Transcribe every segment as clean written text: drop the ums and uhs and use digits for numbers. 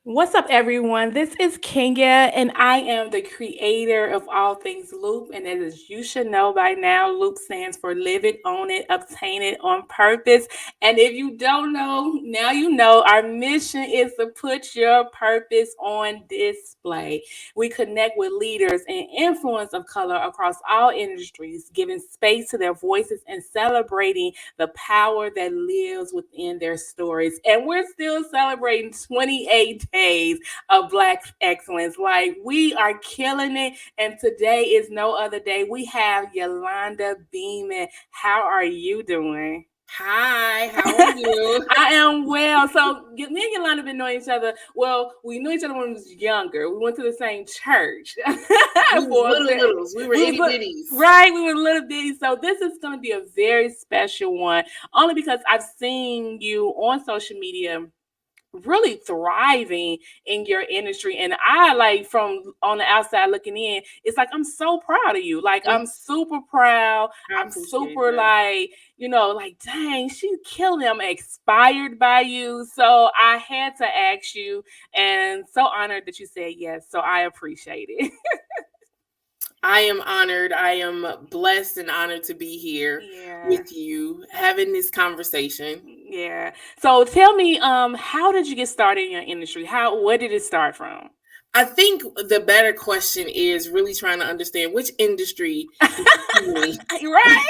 What's up, everyone? This is Kenya, and I am the creator of all things Loop. And as you should know by now, Loop stands for Live It, Own It, Obtain It on Purpose. And if you don't know, now you know our mission is to put your purpose on display. We connect with leaders and influence of color across all industries, giving space to their voices and celebrating the power that lives within their stories. And we're still celebrating 28 days of Black excellence. Like, we are killing it. And today is no other day. We have Yolanda Beamon. How are you doing? Hi, how are you? I am well. So me and Yolanda have been knowing each other. Well, we knew each other when we was younger. We went to the same church We was for a little bit. littles. We were We was itty bitties. right. We were little bitty. So this is going to be a very special one, only because I've seen you on social media really thriving in your industry, and I, like, from on the outside looking in, it's like I'm so proud of you. Like, I'm super proud. I I'm appreciate super, that. like, like, dang, she's killing it. I'm inspired by you, so I had to ask you, and so honored that you said yes, so I appreciate it. I am honored. I am blessed and honored to be here Yeah. with you having this conversation. Yeah. So tell me, how did you get started in your industry? Where did it start from? I think the better question is really trying to understand which industry did you see me? Right?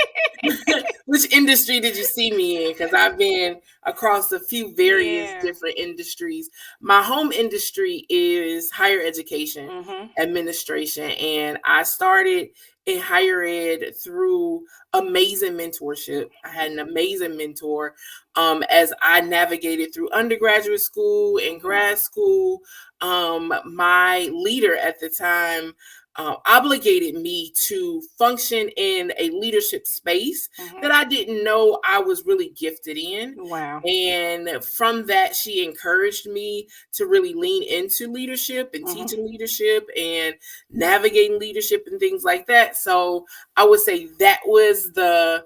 Which industry did you see me in? Because I've been across a few various Yeah. different industries. My home industry is higher education Mhm. administration, and I started in higher ed through amazing mentorship. I had an amazing mentor as I navigated through undergraduate school and Mhm. grad school. My leader at the time obligated me to function in a leadership space that Mhm. I didn't know I was really gifted in. Wow. And from that, she encouraged me to really lean into leadership and Mhm. teaching leadership and navigating leadership and things like that. So I would say that was the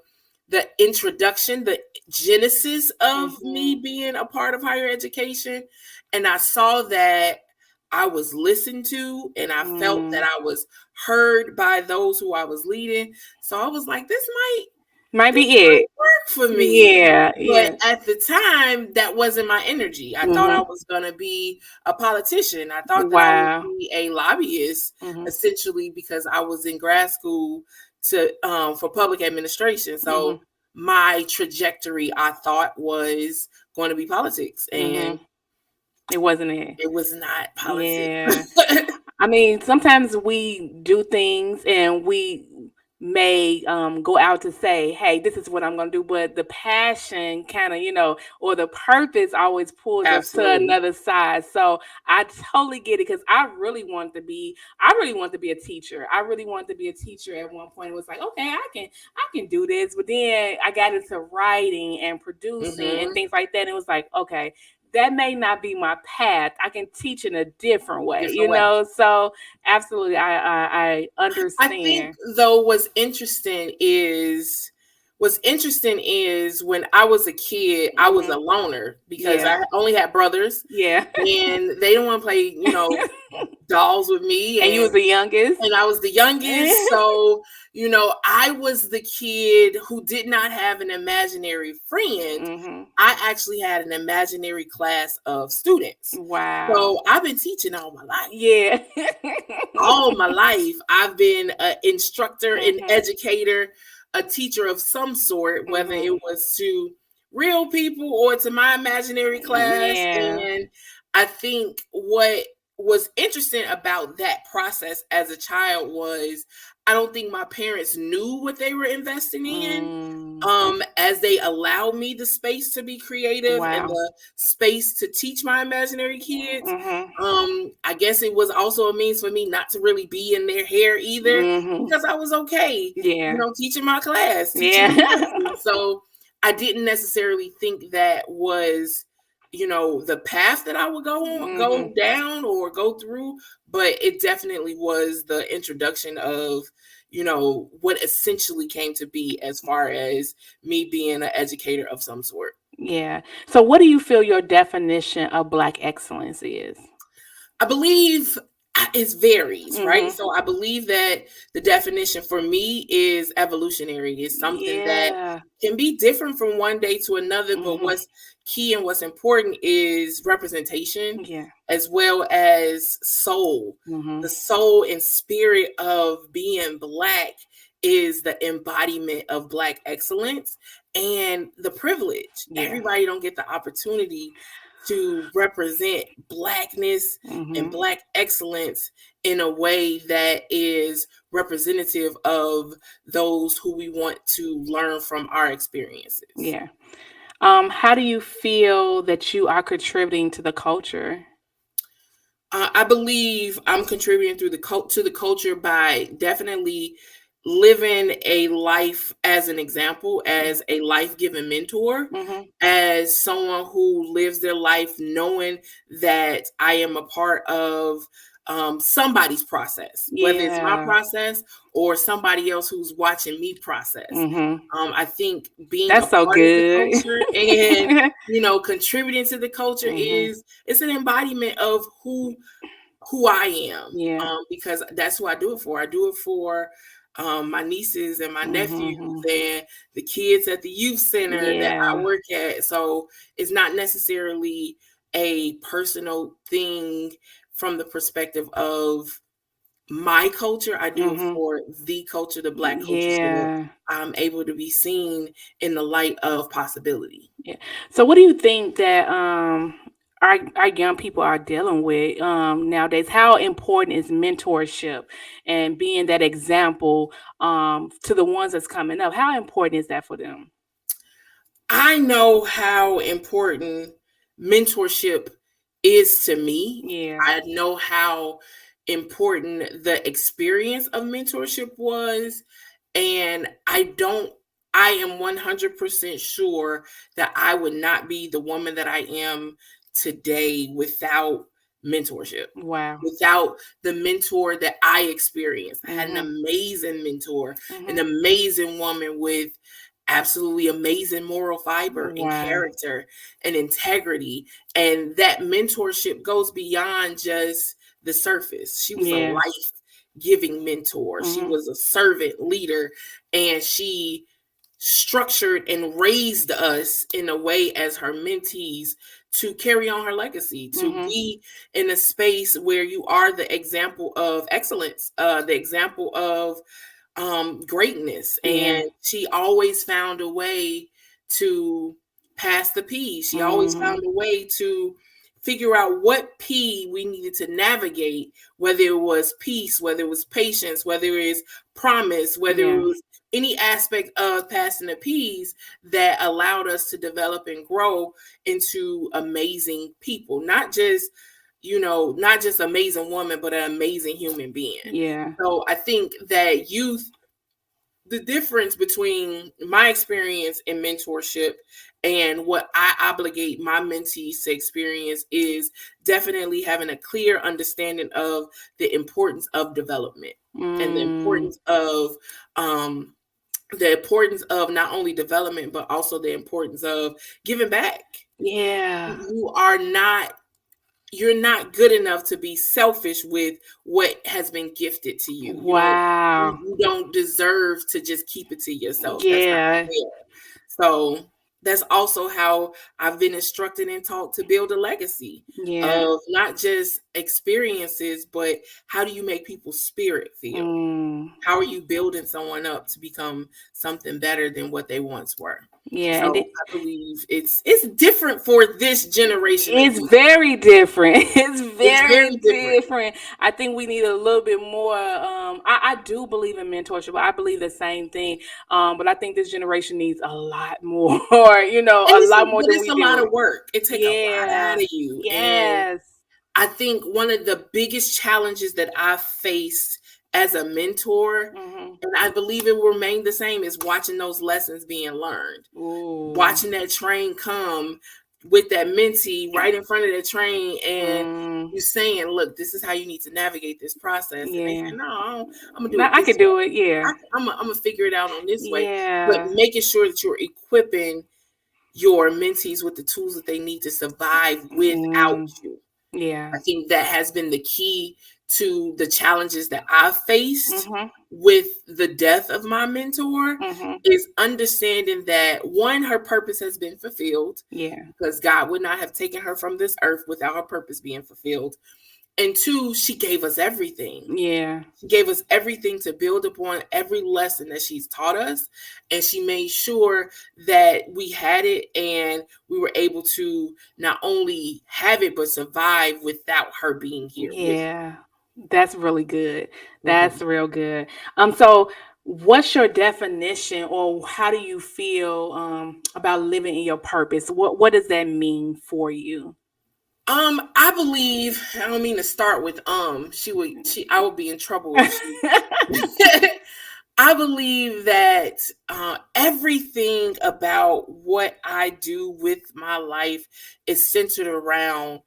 introduction, the genesis of me Mhm. being a part of higher education. And I saw that I was listened to and I felt that Mm. I was heard by those who I was leading. So I was like, Might this be it. might work for me. Yeah. But Yeah. at the time, that wasn't my energy. I thought I Mhm. was going to be a politician. I thought that I would Wow. be a lobbyist, Mhm. essentially, because I was in grad school to for public administration. Mhm. So my trajectory, I thought, was going to be politics, and Mhm. It wasn't it. it was not politics. Yeah. I mean, sometimes we do things and we may go out to say, hey, this is what I'm going to do. But the passion kind of, or the purpose always pulls us to Absolutely. another side. So I totally get it, because I really want to be a teacher. I really wanted to be a teacher at one point. It was like, okay, I can do this. But then I got into writing and producing and Hmm. things like that. And it was like, okay, that may not be my path. I can teach in a different way, Different way. So absolutely, I I think understand. though what's interesting is when I was a kid, I was a Hmm. loner because Yeah, I only had brothers yeah. and they didn't want to play, dolls with me, And you was the youngest. and I was the youngest. So, I was the kid who did not have an imaginary friend. Hmm. I actually had an imaginary class of students. Wow. So I've been teaching all my life. Yeah. All my life I've been an instructor, an Hmm. educator, a teacher of some sort, whether it Hmm. was to real people or to my imaginary class. Yeah. And I think what was interesting about that process as a child was I don't think my parents knew what they were investing in, Mm. as they allowed me the space to be creative and Wow. the space to teach my imaginary kids. Hmm. I guess it was also a means for me not to really be in their hair either, Hmm. because I was okay, Yeah. teaching my class, teaching the Yeah. lesson. So I didn't necessarily think that was, the path that I would go Hmm. down or go through, but it definitely was the introduction of, what essentially came to be as far as me being an educator of some sort. Yeah. So what do you feel your definition of Black excellence is? I believe it varies, right? Mhm. So I believe that the definition for me is evolutionary. It's something that Yeah. can be different from one day to another, but Mhm. what's key and what's important is representation Yeah. as well as soul. Mhm. The soul and spirit of being Black is the embodiment of Black excellence and the privilege. Yeah. Everybody don't get the opportunity to represent Blackness and Mhm. Black excellence in a way that is representative of those who we want to learn from our experiences. Yeah. How do you feel that you are contributing to the culture? I believe I'm contributing through to the culture by definitely living a life as an example, Yeah. as a life-giving mentor, Mhm. as someone who lives their life knowing that I am a part of somebody's process, whether it's my Yeah. process or somebody else who's watching me process. Mhm. I think being a That's so part of the good. culture and contributing to the culture Mhm. is it's an embodiment of who I am, Yeah. because that's who I do it for. I do it for my nieces and my nephews Mhm. and the kids at the youth center that I Yeah. work at. So it's not necessarily a personal thing from the perspective of my culture. I do it Mhm. for the culture, the Black culture, so that Yeah. I'm able to be seen in the light of possibility. Yeah. So what do you think that our young people are dealing with nowadays? How important is mentorship and being that example to the ones that's coming up? How important is that for them? I know how important mentorship is to me. Yeah. I know how important the experience of mentorship was. And I am 100% sure that I would not be the woman that I am today without mentorship, Wow. without the mentor that I experienced. I had an Mhm. amazing mentor, an Mhm. amazing woman with absolutely amazing moral fiber and Wow. character and integrity. And that mentorship goes beyond just the surface. She was a Yeah. life giving mentor, she Mhm. was a servant leader, and she structured and raised us in a way as her mentees to carry on her legacy, to Mhm. be in a space where you are the example of excellence, the example of greatness. Yeah. And she always found a way to pass the P. She always found Mhm. a way to figure out what P we needed to navigate, whether it was peace, whether it was patience, whether it was promise, whether it Yeah. was any aspect of passing the P's that allowed us to develop and grow into amazing people, not just amazing woman, but an amazing human being. Yeah. So I think that the difference between my experience in mentorship and what I obligate my mentees to experience is definitely having a clear understanding of the importance of development and Mm. um, the importance of not only development but also the importance of giving back. Yeah. You are not you're not good enough to be selfish with what has been gifted to you. Wow. You don't deserve to just keep it to yourself. That's not Yeah. fair. So that's also how I've been instructed and taught to build a legacy Yeah. of not just experiences, but how do you make people's spirit feel? Mm. How are you building someone up to become something better than what they once were? Yeah, So and it I believe it's different for this generation of it's youth. very different. It's It's very very different. different. I think we need a little bit more. I do believe in mentorship. I believe the same thing. But I think this generation needs a lot more. And A lot more but than it's we a lot do. of work. It take a lot out Yeah. of you. And Yes. I think one of the biggest challenges that I've faced as a mentor, Mhm. and I believe it will remain the same, is watching those lessons being learned. Ooh. Watching that train come with that mentee right in front of the train and Mm. you saying, look, this is how you need to navigate this process. And they say, Yeah. no, I'm gonna do Now it I this could way. do it. Yeah. I'm gonna figure it out on this way. But Yeah. making sure that you're equipping your mentees with the tools that they need to survive without Mm. you. Yeah. I think that has been the key to the challenges that I've faced Mhm. with the death of my mentor, Mhm. is understanding that one, her purpose has been fulfilled, Yeah. because God would not have taken her from this earth without her purpose being fulfilled. And two, she gave us everything. Yeah. She gave us everything to build upon every lesson that she's taught us. And she made sure that we had it and we were able to not only have it, but survive without her being here with Yeah. That's really good. us. That's real good. So what's your definition, or how do you feel about living in your purpose? What does that mean for you? I believe, I don't mean to start with I would be in trouble if she I believe that everything about what I do with my life is centered around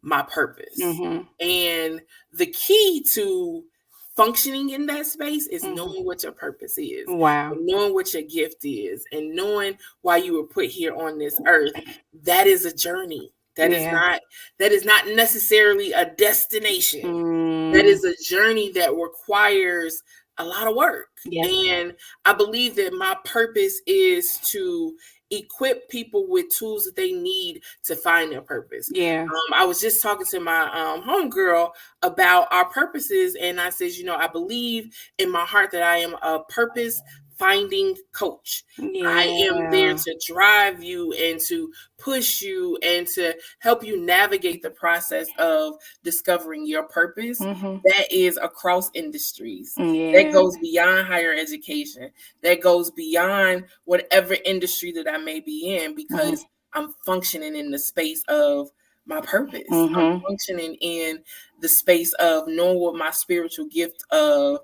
my purpose. Mhm. And the key to functioning in that space is Mhm. knowing what your purpose is, Wow. and knowing what your gift is, and knowing why you were put here on this earth. That is a journey. Yeah. That is not necessarily a destination. That Mm. is a journey that requires a lot of work. Yeah. And I believe that my purpose is to equip people with tools that they need to find their purpose. Yeah. I was just talking to my homegirl about our purposes, and I said, I believe in my heart that I am a purpose finding coach. I am there Yeah. to drive you and to push you and to help you navigate the process of discovering your purpose. Mhm. That is across industries. That Yeah. goes beyond higher education. That goes beyond whatever industry that I may be in, Mhm. because I'm functioning in the space of my purpose. I'm Mhm. functioning in the space of knowing what my spiritual gift of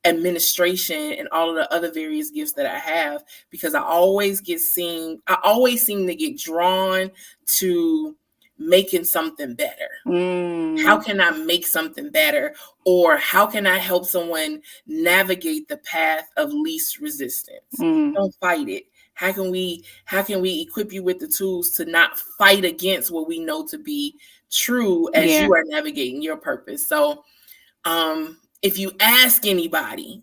administration and all of the other various gifts that I have, because I always seem to get drawn to making something better. How Mm. can I make something better? Or how can I help someone navigate the path of least resistance? Mm. Don't fight it. How can we equip you with the tools to not fight against what we know to be true as Yeah. you are navigating your purpose? So if you ask anybody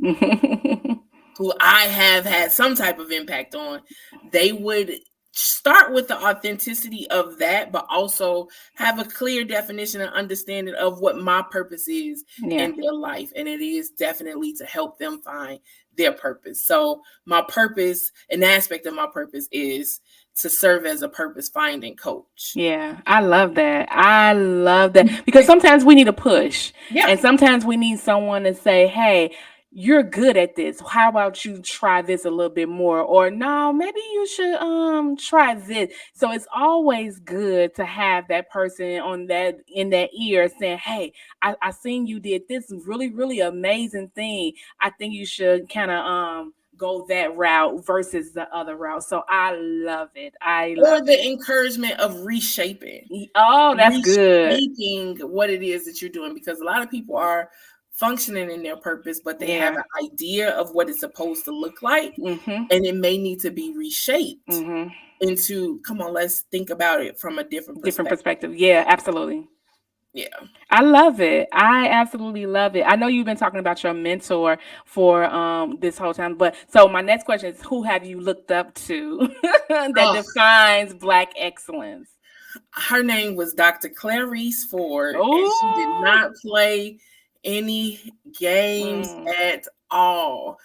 who I have had some type of impact on, they would start with the authenticity of that, but also have a clear definition and understanding of what my purpose is Yeah. in their life. And it is definitely to help them find their purpose. So, my purpose, an aspect of my purpose, is to serve as a purpose finding coach. Yeah, I love that. I love that because sometimes we need a push, Yeah. and sometimes we need someone to say, "Hey, you're good at this. How about you try this a little bit more?" Or, "No, maybe you should try this." So it's always good to have that person on that in that ear saying, "Hey, I seen you did this really really amazing thing. I think you should kind of go that route versus the other route." So I love it. I Or love the it. encouragement of reshaping. Oh, that's good. Reshaping what it is that you're doing, because a lot of people are functioning in their purpose, but they have Yeah. an idea of what it's supposed to look like, Mhm. and it may need to be reshaped Mhm. into, come on, let's think about it from a different Different perspective. perspective. Yeah, absolutely. Yeah. I love it. I absolutely love it. I know you've been talking about your mentor for this whole time, but so my next question is, who have you looked up to that Oh, defines black excellence? her name was Dr. Clarice Ford, and she did Oh. not play any games Mm, at all.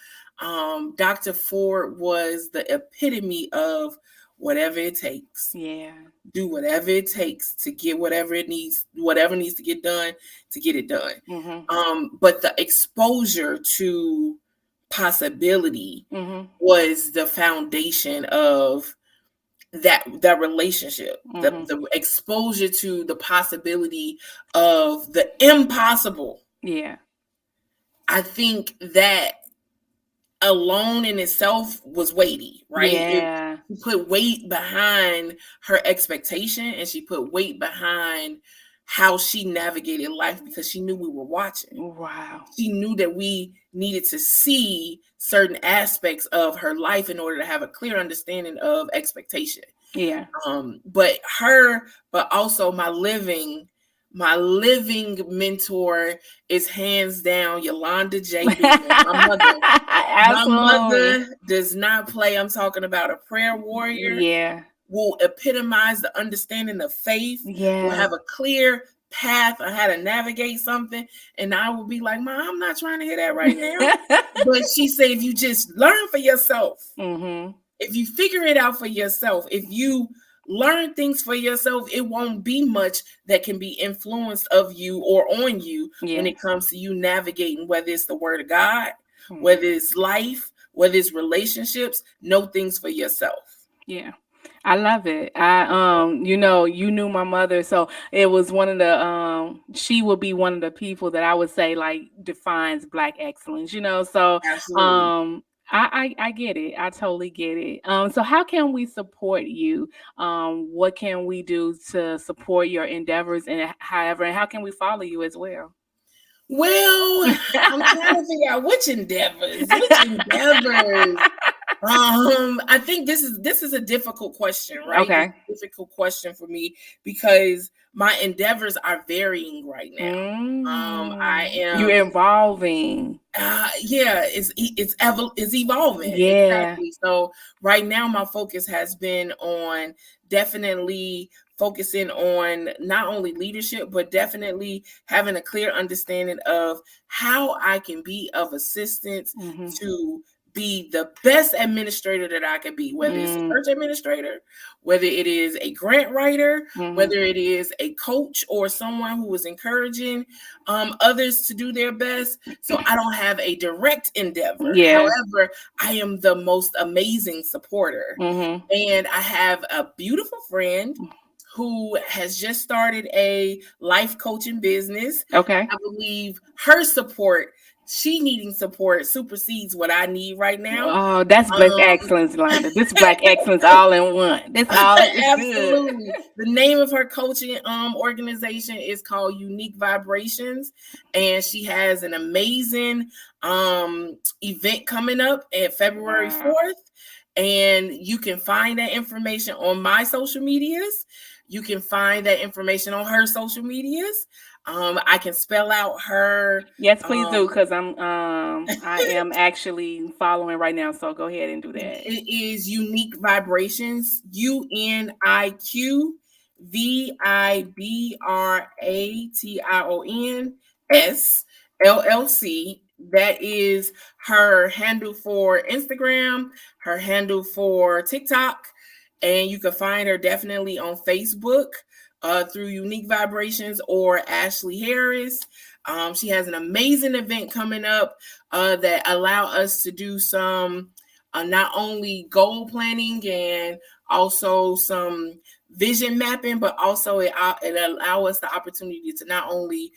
Dr. Ford was the epitome of whatever it takes. yeah. Do whatever it takes to get whatever needs to get done, to get it done. Mhm. But the exposure to possibility Mhm. was the foundation of that relationship. Mhm. The exposure to the possibility of the impossible. Yeah. I think that alone in itself was weighty, right? Yeah. She put weight behind her expectation, and she put weight behind how she navigated life, because she knew we were watching. Wow. She knew that we needed to see certain aspects of her life in order to have a clear understanding of expectation. Yeah. But her, but also my living mentor is hands down Yolanda Beamon, my mother. My Absolutely. mother does not play. I'm talking about a prayer warrior, Yeah. will epitomize the understanding of faith, will Yes. have a clear path on how to navigate something. And I will be like, Mom, I'm not trying to hear that right now. But she said, if you just learn for yourself, Mhm. if you figure it out for yourself, if you learn things for yourself, it won't be much that can be influenced of you or on you when Yeah. it comes to you navigating, whether it's the word of God, Mhm. whether it's life, whether it's relationships. Know things for yourself. Yeah. I love it. You knew my mother, so it was one of the she would be one of the people that I would say like defines black excellence, So Absolutely. I get it. I totally get it. So how can we support you? What can we do to support your endeavors and how can we follow you as well? Well, I'm trying to figure out which endeavors, which endeavors. I think this is a difficult question, right? This is Okay. a difficult question for me because my endeavors are varying right now. I You're am evolving. yeah, it's evolving Yeah. exactly. So right now, my focus has been on definitely focusing on not only leadership, but definitely having a clear understanding of how I can be of assistance Mhm. to be the best administrator that I can be, whether it's a Mm. church administrator, whether it is a grant writer, Mhm. whether it is a coach or someone who is encouraging others to do their best. So I don't have a direct endeavor. Yeah. However, I am the most amazing supporter. Mhm. And I have a beautiful friend who has just started a life coaching business. Okay. I believe her support, she needing support, supersedes what I need right now. Oh, that's black Um, excellence, Londa. This black excellence all in one. This all is good. Absolutely. The name of her coaching organization is called Unique Vibrations, and she has an amazing event coming up at February Wow. 4th. And you can find that information on my social medias. You can find that information on her social medias. I can spell out her Yes, please do, um because I am actually following right now. So go ahead and do that. it is Unique Vibrations, UNIQ VIBRATIONS That is her handle for Instagram, her handle for TikTok, and you can find her definitely on Facebook through Unique Vibrations or Ashley Harris. She has an amazing event coming up that allow us to do some not only goal planning and also some vision mapping, but also it allow us the opportunity to not only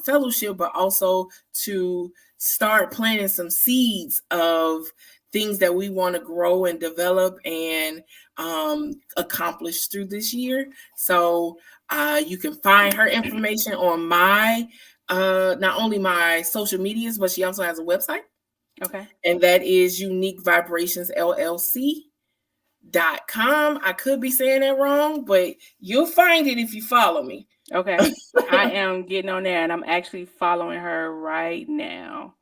fellowship, but also to start planting some seeds of things that we want to grow and develop and accomplish through this year. So you can find her information on my not only my social medias, but she also has a website, Okay. and that is uniquevibrationsllc.com. I could be saying that wrong, but you'll find it if you follow me. Okay. I am getting on there and I'm actually following her right now.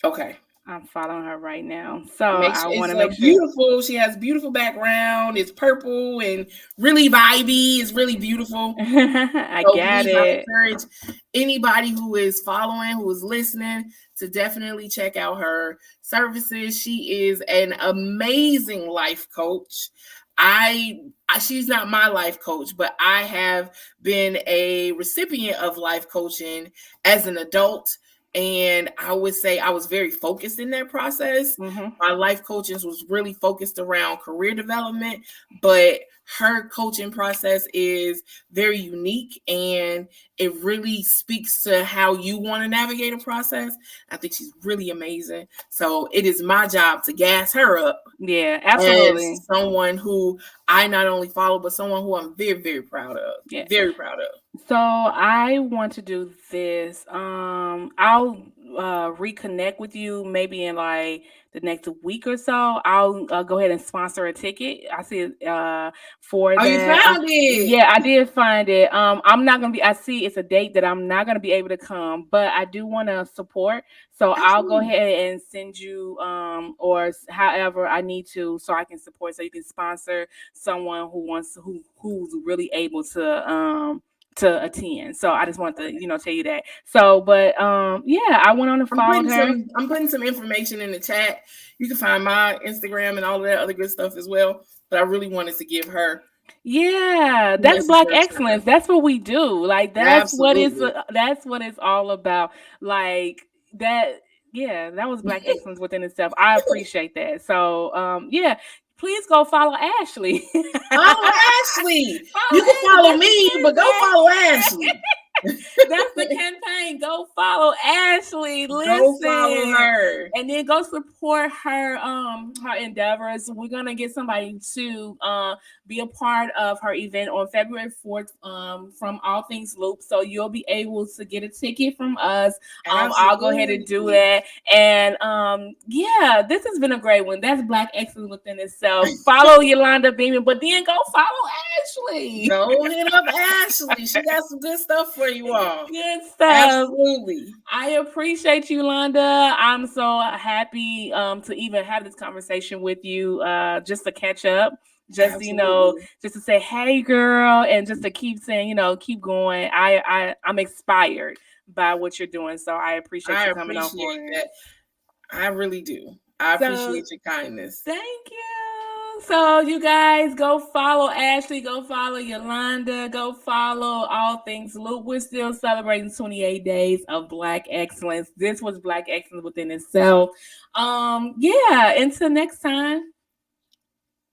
Okay. I'm following her right now. So Make I sure want it's to make sure. beautiful. She has beautiful background. It's purple and really vibey. It's really beautiful. I So got please, I it. encourage anybody who is following, who is listening, to definitely check out her services. She is an amazing life coach. She's not my life coach, but I have been a recipient of life coaching as an adult. And I would say I was very focused in that process. Mhm. My life coaching was really focused around career development, but her coaching process is very unique and it really speaks to how you want to navigate a process. I think she's really amazing. So it is my job to gas her up Yeah, as absolutely. someone who I not only follow, but someone who I'm very, very proud of. Yeah. Very proud of. So I want to do this. I'll reconnect with you maybe in like the next week or so. I'll go ahead and sponsor a ticket. I see for Oh, you that. found it. Yeah, I did find it. I'm not gonna be. I see it's a date that I'm not gonna be able to come, but I do want to support. So I'll go Absolutely. ahead and send you or however I need to so I can support so you can sponsor someone who wants who's really able to attend. So I just want to, tell you that. So, but yeah, I went on and followed her. I'm putting some information in the chat. You can find my Instagram and all of that other good stuff as well. But I really wanted to give her Yeah, the that's Black necessary shout excellence. out. That's what we do. Like Absolutely. that's what it's all about. Like that yeah, that was Black excellence within itself. I appreciate that. So, yeah, please go follow Ashley. Follow Ashley. Follow You can Ashley. follow That's the me, but go campaign. follow Ashley. That's the campaign. Go follow Ashley. Go follow Listen. her. And then go support her endeavors. We're gonna get somebody to be a part of her event on February 4th from All Things Loop. So you'll be able to get a ticket from us. I'll go ahead and do Absolutely. that. And yeah, this has been a great one. That's Black excellence within itself. Follow Yolanda Beamon, but then go follow Ashley. Go hit up Ashley. She got some good stuff for you all. Good stuff. Absolutely. I appreciate you, Londa. I'm so happy to even have this conversation with you, just to catch up, just Absolutely. just to say, hey, girl, and just to keep saying, keep going. I'm inspired by what you're doing, so I appreciate I you coming on appreciate board. that. I really do. I So appreciate your kindness. thank you. So you guys go follow Ashley, go follow Yolanda, go follow All Things Loop. We're still celebrating 28 days of Black excellence. This was Black excellence within itself. Yeah, until next time.